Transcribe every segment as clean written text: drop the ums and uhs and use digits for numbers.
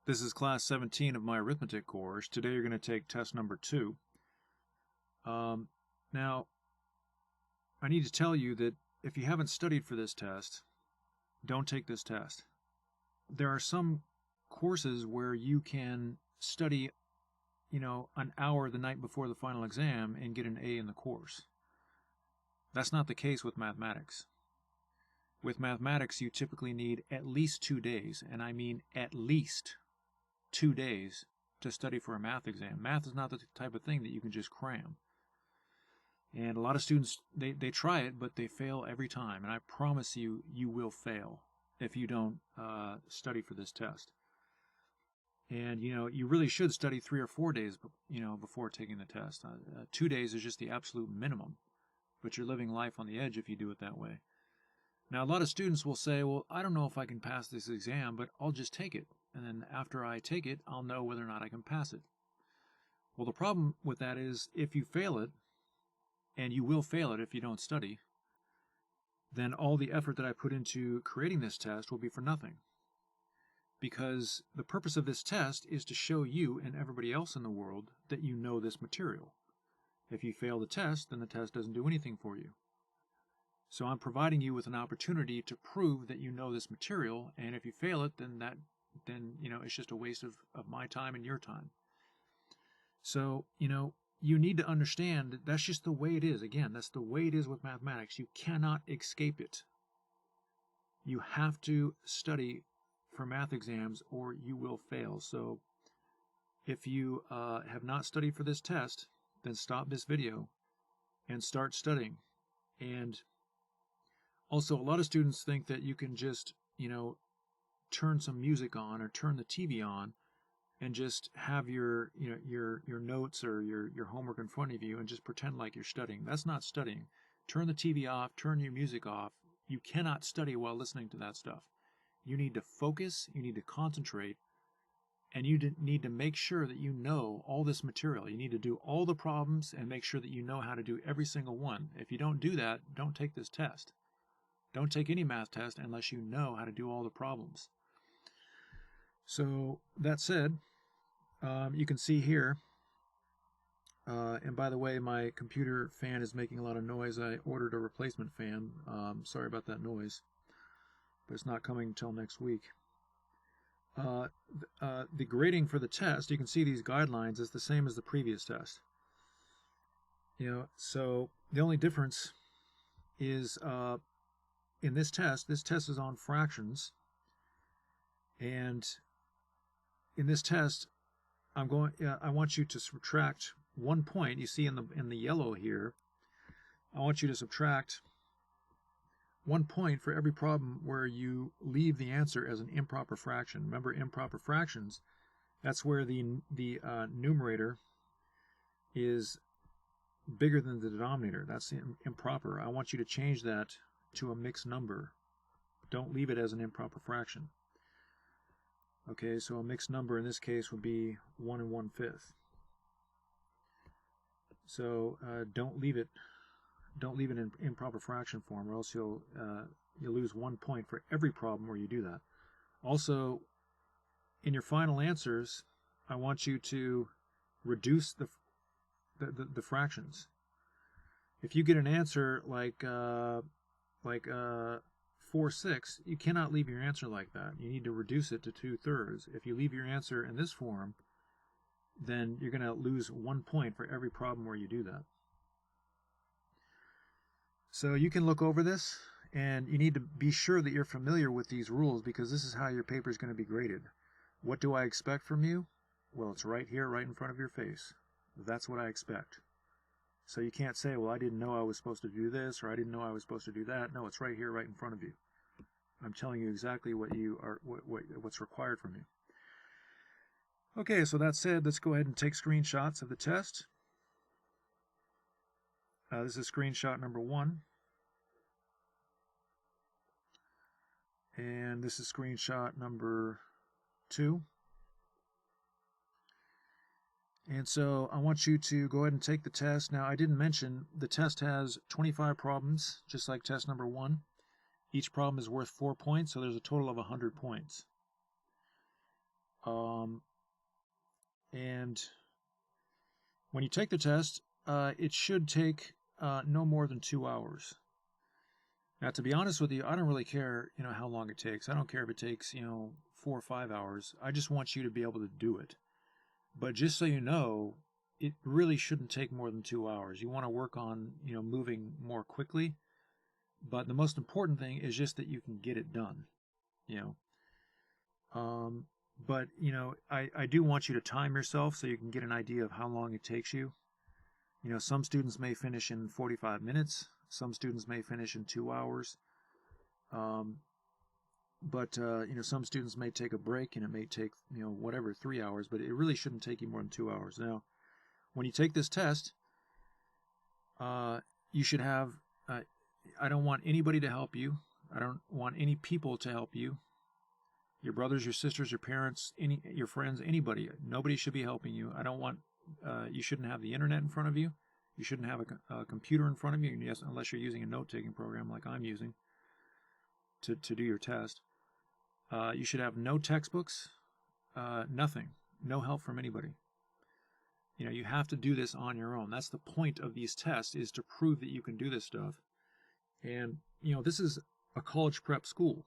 This is class 17 of my arithmetic course. Today you're going to take test number 2. Now, I need to tell you that if you haven't studied for this test, don't take this test. There are some courses where you can study, an hour the night before the final exam and get an A in the course. That's not the case with mathematics. With mathematics, you typically need at least 2 days, and I mean at least 2 days to study for a math exam. Math is not the type of thing that you can just cram. And a lot of students, they try it, but they fail every time. And I promise you, you will fail if you don't study for this test. And, you really should study 3 or 4 days, before taking the test. 2 days is just the absolute minimum. But you're living life on the edge if you do it that way. Now, a lot of students will say, well, I don't know if I can pass this exam, but I'll just take it. And then after I take it, I'll know whether or not I can pass it. Well, the problem with that is if you fail it, and you will fail it if you don't study, then all the effort that I put into creating this test will be for nothing. Because the purpose of this test is to show you and everybody else in the world that you know this material. If you fail the test, then the test doesn't do anything for you. So I'm providing you with an opportunity to prove that you know this material, and if you fail it, then it's just a waste of my time and your time. So, you need to understand that that's just the way it is. Again, that's the way it is with mathematics. You cannot escape it. You have to study for math exams or you will fail. So if you have not studied for this test, then stop this video and start studying. And also, a lot of students think that you can just, turn some music on or turn the TV on and just have your notes or your homework in front of you and just pretend like you're studying. That's not studying. Turn the TV off, turn your music off. You cannot study while listening to that stuff. You need to focus, you need to concentrate, and you need to make sure that you know all this material. You need to do all the problems and make sure that you know how to do every single one. If you don't do that, don't take this test. Don't take any math test unless you know how to do all the problems. So that said, you can see here, and by the way, my computer fan is making a lot of noise. I ordered a replacement fan. Sorry about that noise, but it's not coming until next week. The grading for the test, you can see these guidelines, is the same as the previous test. So the only difference is in this test is on fractions, and in this test, I want you to subtract 1 point. You see in the yellow here, I want you to subtract 1 point for every problem where you leave the answer as an improper fraction. Remember, improper fractions, that's where the numerator is bigger than the denominator. That's improper. I want you to change that to a mixed number. Don't leave it as an improper fraction. Okay, so a mixed number in this case would be 1 1/5. So don't leave it in improper fraction form, or else you'll lose 1 point for every problem where you do that. Also, in your final answers, I want you to reduce the fractions. If you get an answer like 4/6, you cannot leave your answer like that. You need to reduce it to 2/3. If you leave your answer in this form, then you're going to lose 1 point for every problem where you do that. So you can look over this, and you need to be sure that you're familiar with these rules, because this is how your paper is going to be graded. What do I expect from you? Well, it's right here, right in front of your face. That's what I expect. So you can't say, well, I didn't know I was supposed to do this, or I didn't know I was supposed to do that. No, it's right here, right in front of you. I'm telling you exactly what's required from you. Okay, so that said, let's go ahead and take screenshots of the test. This is screenshot number 1. And this is screenshot number 2. And so I want you to go ahead and take the test. Now, I didn't mention the test has 25 problems, just like test number 1. Each problem is worth 4 points, so there's a total of 100 points. And when you take the test, it should take no more than 2 hours. Now, to be honest with you, I don't really care, how long it takes. I don't care if it takes, 4 or 5 hours. I just want you to be able to do it. But just so you know, it really shouldn't take more than 2 hours. You want to work on, moving more quickly. But the most important thing is just that you can get it done, But, I do want you to time yourself so you can get an idea of how long it takes you. Some students may finish in 45 minutes. Some students may finish in 2 hours. But some students may take a break and it may take, 3 hours, but it really shouldn't take you more than 2 hours. Now, when you take this test, you should have, I don't want anybody to help you. I don't want any people to help you. Your brothers, your sisters, your parents, your friends, anybody. Nobody should be helping you. I don't want, you shouldn't have the internet in front of you. You shouldn't have a computer in front of you, unless you're using a note-taking program like I'm using to do your test. You should have no textbooks, nothing, no help from anybody. You have to do this on your own. That's the point of these tests, is to prove that you can do this stuff. And, this is a college prep school.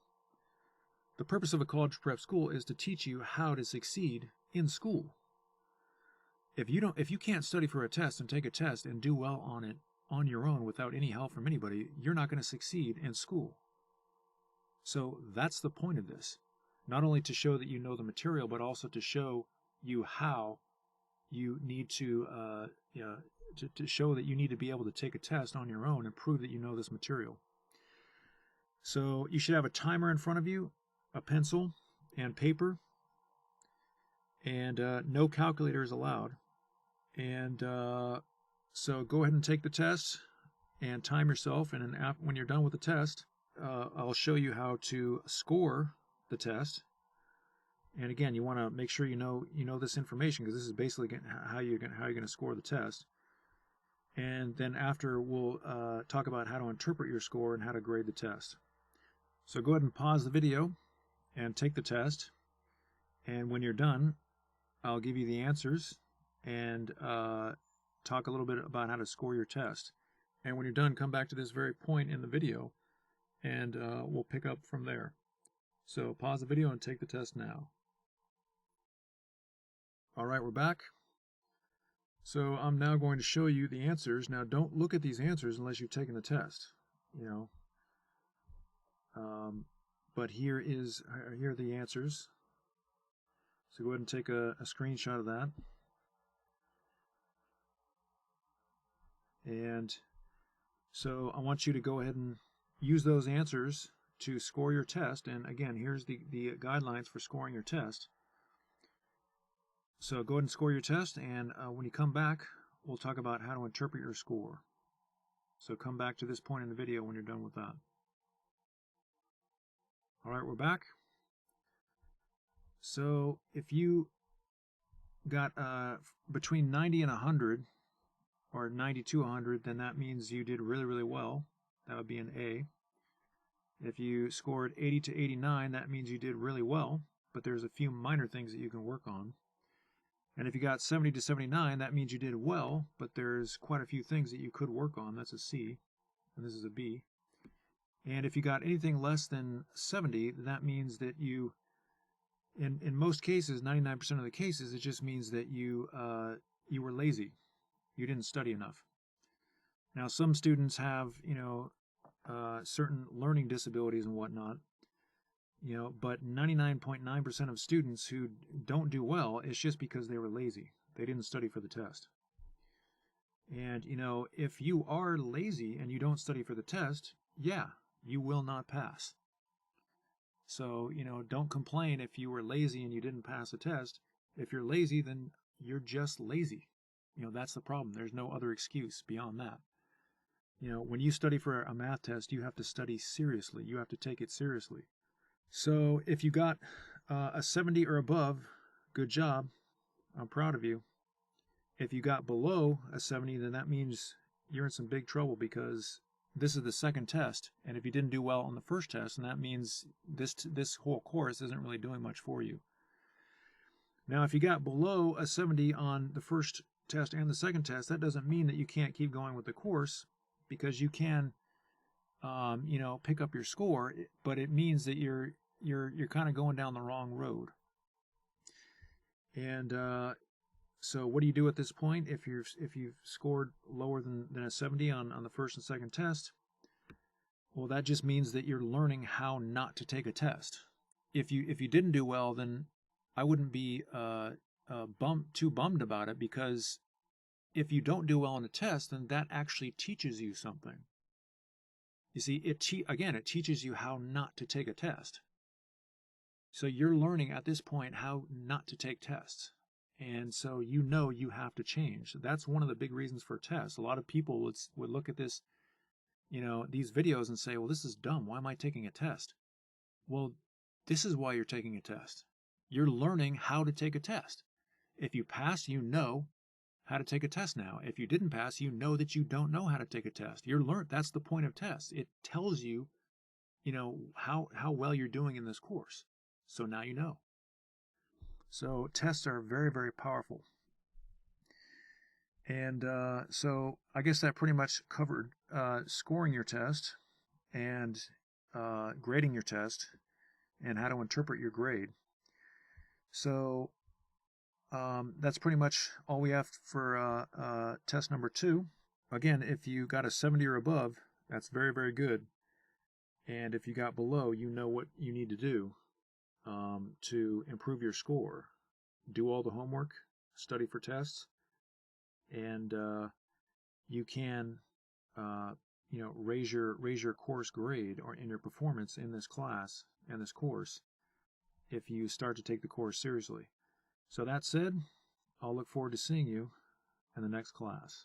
The purpose of a college prep school is to teach you how to succeed in school. If you can't study for a test and take a test and do well on it on your own without any help from anybody, you're not going to succeed in school. So that's the point of this. Not only to show that you know the material, but also to show you how you need to show that you need to be able to take a test on your own and prove that you know this material. So you should have a timer in front of you, a pencil and paper, and no calculator is allowed. And so go ahead and take the test and time yourself. And when you're done with the test, I'll show you how to score the test. And again, you want to make sure you know this information, because this is basically how you're going to score the test. And then after, we'll talk about how to interpret your score and how to grade the test. So go ahead and pause the video and take the test. And when you're done, I'll give you the answers and talk a little bit about how to score your test. And when you're done, come back to this very point in the video, and we'll pick up from there. So pause the video and take the test now. All right, we're back. So I'm now going to show you the answers. Now, don't look at these answers unless you've taken the test, But here are the answers. So go ahead and take a screenshot of that. And so I want you to go ahead and use those answers to score your test. And again, here's the guidelines for scoring your test. So go ahead and score your test, and when you come back, we'll talk about how to interpret your score. So come back to this point in the video when you're done with that. All right, we're back. So if you got between 90 and 100, or 90 to 100, then that means you did really, really well. That would be an A. If you scored 80 to 89, that means you did really well, but there's a few minor things that you can work on. And if you got 70 to 79, that means you did well, but there's quite a few things that you could work on. That's a C, and this is a B. And if you got anything less than 70, that means that you, in most cases, 99% of the cases, it just means that you were lazy. You didn't study enough. Now, some students have, certain learning disabilities and whatnot, but 99.9% of students who don't do well, it's just because they were lazy. They didn't study for the test. And, if you are lazy and you don't study for the test, yeah, you will not pass. So, don't complain if you were lazy and you didn't pass a test. If you're lazy, then you're just lazy. That's the problem. There's no other excuse beyond that. When you study for a math test, you have to study seriously. You have to take it seriously. So if you got a 70 or above, good job. I'm proud of you. If you got below a 70, then that means you're in some big trouble, because this is the second test. And if you didn't do well on the first test, then that means this whole course isn't really doing much for you. Now, if you got below a 70 on the first test and the second test, that doesn't mean that you can't keep going with the course, because you can, pick up your score, but it means that you're kind of going down the wrong road. And so, what do you do at this point if you've scored lower than a 70 on the first and second test? Well, that just means that you're learning how not to take a test. If you didn't do well, then I wouldn't be too bummed about it, because if you don't do well on a test, then that actually teaches you something. You see, it teaches you how not to take a test. So you're learning at this point how not to take tests. And so you have to change. That's one of the big reasons for tests. A lot of people would look at this, these videos and say, well, this is dumb. Why am I taking a test? Well, this is why you're taking a test. You're learning how to take a test. If you pass, you know how to take a test now. If you didn't pass, you know that you don't know how to take a test. That's the point of tests. It tells you, how well you're doing in this course. So now you know. So tests are very, very powerful. And so I guess that pretty much covered scoring your test and grading your test and how to interpret your grade. So that's pretty much all we have for test number 2. Again, if you got a 70 or above, that's very, very good. And if you got below, you know what you need to do to improve your score. Do all the homework, study for tests, and you can raise your course grade or in your performance in this class and this course if you start to take the course seriously. So that said, I'll look forward to seeing you in the next class.